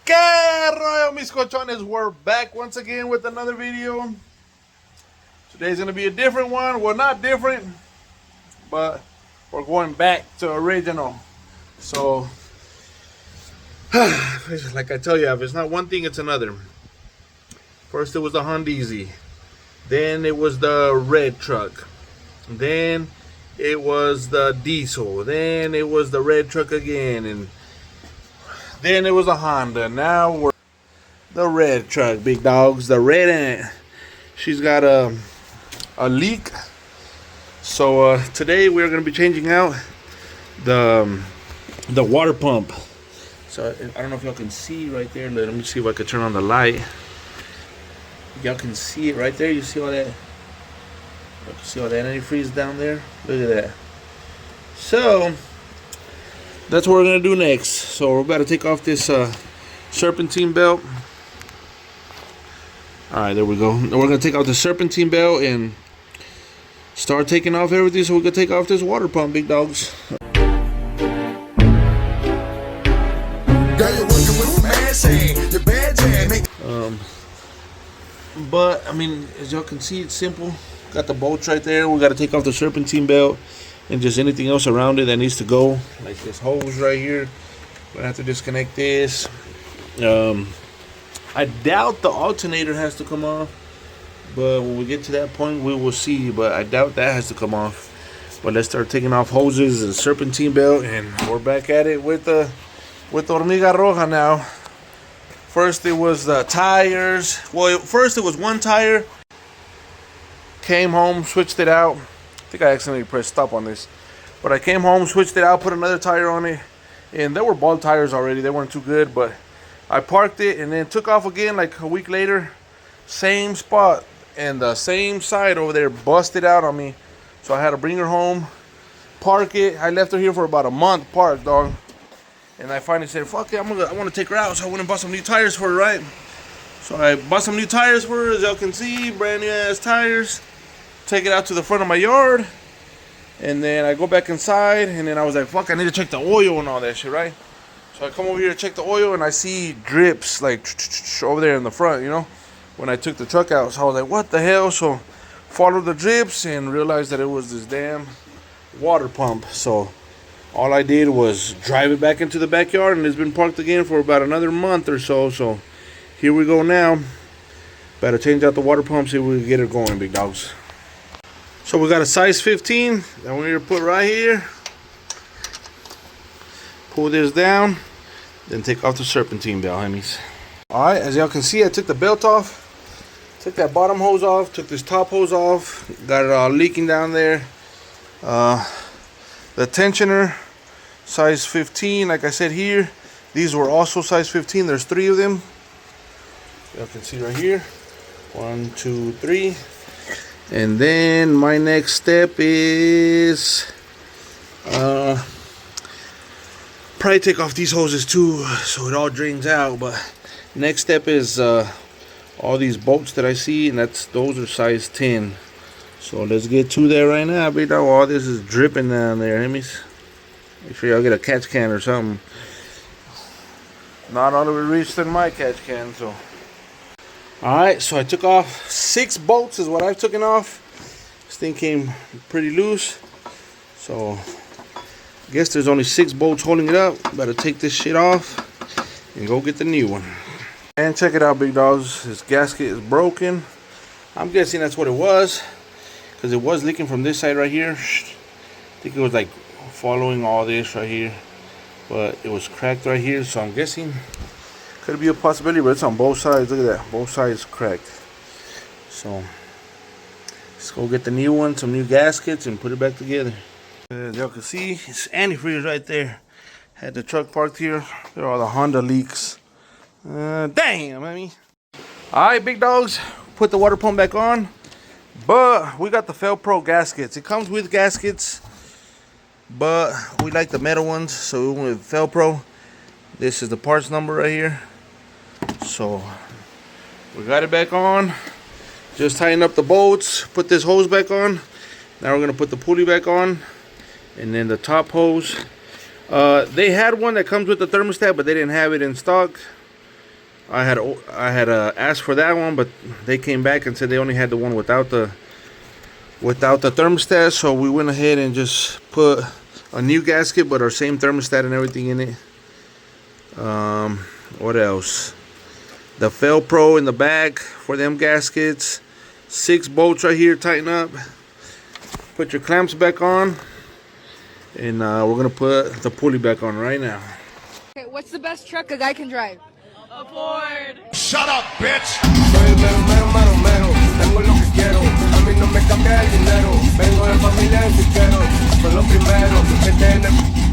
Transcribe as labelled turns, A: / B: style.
A: ¿Qué rollo, mis cochones? We're back once again with another video. Today's gonna be a different one. Well, not different, but we're going back to original. So, like I tell you, if it's not one thing, it's another. First, it was the Hondeezy. Then it was the red truck. Then it was the diesel. Then it was the red truck again, and then it was a Honda. Now we're the red truck, big dogs. The red ant. She's got a leak. So today we're gonna be changing out the water pump. So I don't know if y'all can see right there. Let me see if I can turn on the light. Y'all can see it right there. You see all that? You can see all that antifreeze down there. Look at that. So that's what we're gonna do next. So we're about to take off this serpentine belt. All right, there we go. Now we're gonna take off the serpentine belt and start taking off everything, so we can take off this water pump, big dogs. But I mean, as y'all can see, it's simple. Got the bolts right there. We got to take off the serpentine belt and just anything else around it that needs to go, like this hose right here. We're gonna have to disconnect this. I doubt the alternator has to come off, but when we get to that point, we will see. But I doubt that has to come off. But let's start taking off hoses and serpentine belt, and we're back at it with Hormiga Roja now. First it was the tires. Well, first it was one tire. Came home, switched it out. I think I accidentally pressed stop on this. But I came home, switched it out, put another tire on it. And they were bald tires already. They weren't too good, but I parked it and then took off again like a week later. Same spot and the same side over there busted out on me. So I had to bring her home, park it. I left her here for about a month parked, dog. And I finally said, fuck it, I want to take her out. So I went and bought some new tires for her, right? So I bought some new tires for her, as y'all can see, brand new ass tires. Take it out to the front of my yard. And then I go back inside, and then I was like, fuck, I need to check the oil and all that shit, right? So I come over here to check the oil, and I see drips like over there in the front, you know, when I took the truck out. So I was like, what the hell? So followed the drips and realized that it was this damn water pump. So all I did was drive it back into the backyard, and it's been parked again for about another month or so. So here we go now. Better change out the water pump, see if we can get it going, big dogs. So we got a size 15 that we need to put right here. Pull this down, then take off the serpentine belt, homies. Alright, as y'all can see, I took the belt off. Took that bottom hose off, took this top hose off. Got it all leaking down there. The tensioner, size 15, like I said here. These were also size 15. There's 3 of them. Y'all can see right here. 1, 2, 3. And then my next step is probably take off these hoses too, so it all drains out. But next step is all these bolts that I see, and those are size 10. So let's get to that right now, big dog. All this is dripping down there, homies. Make sure y'all get a catch can or something. Not all of it reached in my catch can, so. Alright, so I took off 6 bolts is what I've taken off. This thing came pretty loose. So I guess there's only 6 bolts holding it up. Better take this shit off and go get the new one. And check it out, big dogs. This gasket is broken. I'm guessing that's what it was, because it was leaking from this side right here. I think it was like following all this right here, but it was cracked right here. So I'm guessing could be a possibility, but it's on both sides. Look at that, both sides cracked. So let's go get the new one, some new gaskets, and put it back together. As y'all can see, it's antifreeze right there. Had the truck parked here. There are all the Honda leaks. Damn, I mean. Alright, big dogs, put the water pump back on. But we got the Felpro gaskets. It comes with gaskets, but we like the metal ones, so we went with Felpro. This is the parts number right here. So we got it back on. Just tighten up the bolts, put this hose back on. Now we're gonna put the pulley back on, and then the top hose. They had one that comes with the thermostat, but they didn't have it in stock. I had asked for that one, but they came back and said they only had the one without the thermostat. So we went ahead and just put a new gasket, but our same thermostat and everything in it. What else? The Velcro in the back for them gaskets. 6 bolts right here. Tighten up. Put your clamps back on, and we're gonna put the pulley back on right now.
B: Okay, what's the best truck a guy can drive?
C: A Ford.
D: Shut up, bitch!
E: Soy el mero, mero, mero, mero. Tengo lo que quiero. A mí no me cambia el dinero. Vengo de familia de siqueros. Son los primeros que tienen.